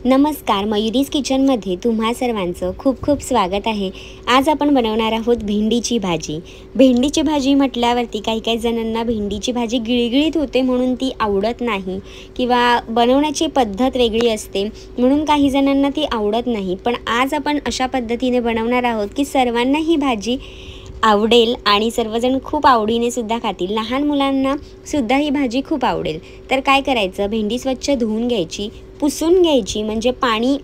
नमस्कार, मयुरीज किचनमध्ये तुम्हा सर्वांचं खूप खूप स्वागत आहे। आज आपण बनवणार आहोत भेंडीची भाजी। भेंडीची भाजी म्हटल्यावरती काही जणांना भेंडीची भाजी गिळगिळीत होते म्हणून ती आवडत नाही, किंवा बनवण्याची पद्धत वेगळी असते म्हणून काही जणांना ती आवडत नाही। पण आज आपण अशा पद्धतीने बनवणार आहोत की सर्वांना ही भाजी आवडेल आणि सर्वजण खूप आवडीने सुद्धा खातील। लहान मुलांना सुद्धा ही भाजी खूप आवडेल। तर काय करायचं, भेंडी स्वच्छ धुवून घ्यायची, पुसून घ्यायची, म्हणजे पाणी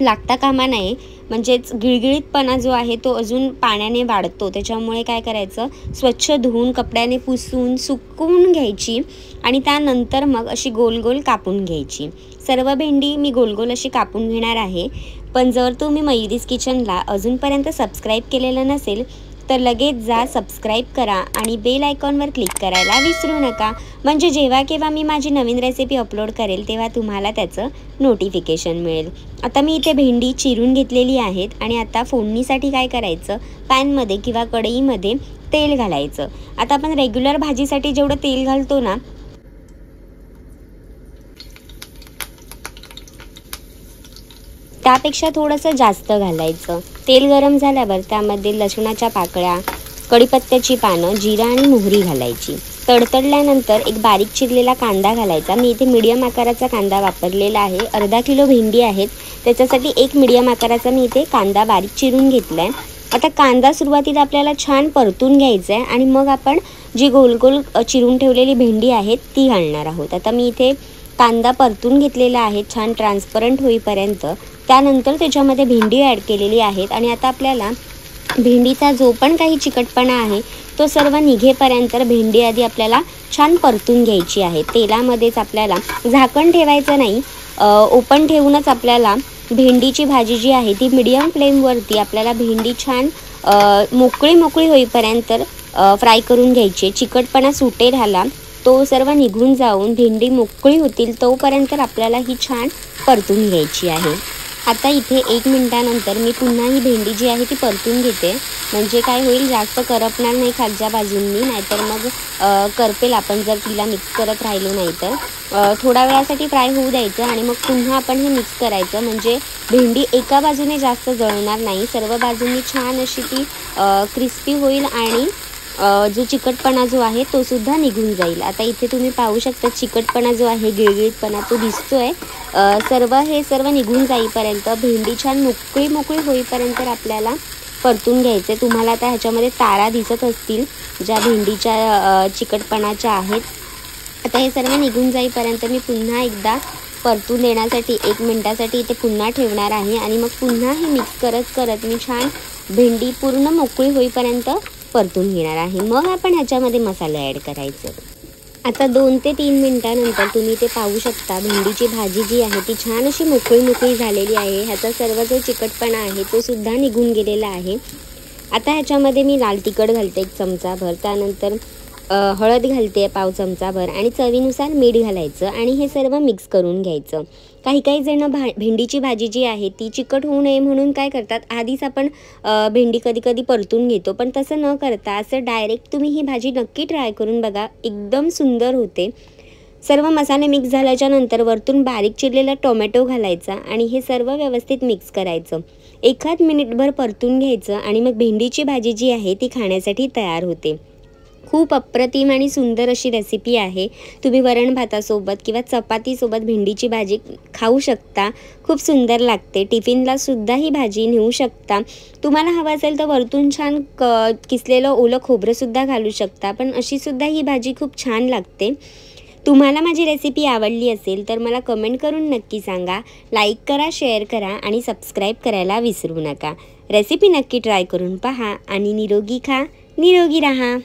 लागता कामा नये, म्हणजेच गिळगिळीतपणा जो आहे तो अजून पाण्याने वाढतो। त्याच्यामुळे काय करायचं, स्वच्छ धुवून कपड्याने पुसून सुकवून घ्यायची आणि त्यानंतर मग अशी गोल गोल कापून घ्यायची। सर्व भेंडी मी गोल गोल अशी कापून घेणार आहे। पण जर तुम्ही मयुरीज किचनला अजूनपर्यंत सबस्क्राईब केलेलं नसेल तर लगेच जा, सबस्क्राईब करा आणि बेल आयकॉनवर क्लिक करायला विसरू नका, म्हणजे जेव्हा केव्हा मी माझी नवीन रेसिपी अपलोड करेल तेव्हा तुम्हाला त्याचं नोटिफिकेशन मिळेल। आता मी इथे भेंडी चिरून घेतलेली आहेत आणि आता फोडणीसाठी काय करायचं, पॅनमध्ये किंवा कढईमध्ये तेल घालायचं। आता आपण रेग्युलर भाजीसाठी जेवढं तेल घालतो ना, त्यापेक्षा थोडंसं जास्त घालायचं। तेल गरम झाल्यावर त्यामध्ये लसणाच्या पाकळ्या, कढीपत्त्याची पानं, जिरा आणि मोहरी घालायची। तडतडल्यानंतर एक बारीक चिरलेला कांदा घालायचा। मी इथे मीडियम आकाराचा कांदा वापरलेला आहे। अर्धा किलो भेंडी आहेत, त्याच्यासाठी एक मीडियम आकाराचा मी इथे कांदा बारीक चिरून घेतला आहे। आता कांदा सुरुवातीला आपल्याला छान परतून घ्यायचा आहे आणि मग आपण जी गोल गोल चिरून ठेवलेली भेंडी आहेत ती घालणार आहोत। आता मी इथे कांदा परतून घेतलेला आहे छान ट्रान्सपरंट होईपर्यंत। त्यानंतर त्याच्यामध्ये भेंडी ॲड केलेली आहेत आणि आता आपल्याला भेंडीचा जो पण काही चिकटपणा आहे तो सर्व निघेपर्यंत भेंडी आधी आपल्याला छान परतून घ्यायची आहे। तेलामध्येच आपल्याला झाकण ठेवायचं नाही, ओपन ठेवूनच आपल्याला भेंडीची भाजी जी आहे ती मीडियम फ्लेमवरती आपल्याला भेंडी छान मोकळी होईपर्यंत फ्राय करून घ्यायची। चिकटपणा सुटेल ह्याला, तो सर्व निघून जाऊन भेंडी मोकळी होतील तोपर्यंत आपल्याला ही छान परतून घ्यायची आहे। आता इथे 1 मिनिटानंतर मी पुन्हा ही भेंडी जी आहे ती परतून घेते, म्हणजे काय होईल, जास्त करपणार नाही खालच्या बाजूंनी, नाहीतर मग करपेल आपण जर तिला मिक्स करत राहिलो नाही तर। थोड्या वेळासाठी फ्राय होऊ द्यायचं आणि मग पुन्हा आपण हे मिक्स करायचं, म्हणजे भेंडी एका बाजूने जास्त जळणार नाही, सर्व बाजूंनी छान अशी ती क्रिस्पी होईल आणि जो चिकटपणा जो आहे तो सुद्धा निघून जाईल। आता इथे तुम्ही पाहू शकता चिकटपणा जो आहे, गिळगिळीतपणा तो दिसतोय। सर्व निघून जाईपर्यंत भेंडी छान मोकळी होईपर्यंत आपल्याला परतून घ्यायचे। तुम्हाला आता ह्याच्यामध्ये तारा दिसत असतील ज्या भेंडीच्या चिकटपणाच्या आहेत। आता हे सर्व निघून जाईपर्यंत मी पुन्हा एकदा परतून देण्यासाठी 1 मिनिटासाठी इथे पुन्हा ठेवणार आहे आणि मग पुन्हा हे मिक्स करत मी छान भेंडी पूर्ण मोकळी होईपर्यंत परतून घेणार आहे। मग आपण ह्याच्यामध्ये मसाले ॲड करायचे। आता 2 ते 3 मिनिटानंतर तुम्ही ते पाहू शकता भेंडीची भाजी जी आहे ती छान अशी मोकळी झालेली आहे। ह्याचा सर्व जो चिकटपणा आहे तो सुद्धा निघून गेलेला आहे। आता ह्याच्यामध्ये मी लाल तिखट घालते 1 चमचाभर, त्यानंतर हळद घालते पाव चमचाभर आणि चवीनुसार मीठ घालायचं आणि हे सर्व मिक्स करून घ्यायचं। काही जण भेंडीची भाजी जी आहे ती चिकट होऊ नये म्हणून काय करतात, आधीच आपण भेंडी कधी परतून घेतो, पण तसं न करता असं डायरेक्ट तुम्ही ही भाजी नक्की ट्राय करून बघा, एकदम सुंदर होते। सर्व मसाले मिक्स झाल्याच्या नंतर वरतून बारीक चिरलेला टोमॅटो घालायचा आणि हे सर्व व्यवस्थित मिक्स करायचं। 1 मिनिटभर परतून घ्यायचं आणि मग भेंडीची भाजी जी आहे ती खाण्यासाठी तयार होते। खूप अप्रतिम आणि सुंदर अशी रेसिपी आहे। तुम्ही वरण भातासोबत किंवा चपातीसोबत भेंडीची भाजी खाऊ शकता, खूप सुंदर लागते। टिफिनला सुद्धा ही भाजी नेऊ शकता। तुम्हाला हवं असेल तर वरतून छान किसलेलं ओलं खोबरंसुद्धा घालू शकता, पण अशी सुद्धा ही भाजी खूप छान लागते। तुम्हाला माझी रेसिपी आवडली असेल तर मला कमेंट करून नक्की सांगा, लाईक करा, शेअर करा आणि सबस्क्राईब करायला विसरू नका। रेसिपी नक्की ट्राय करून पहा आणि निरोगी खा, निरोगी राहा।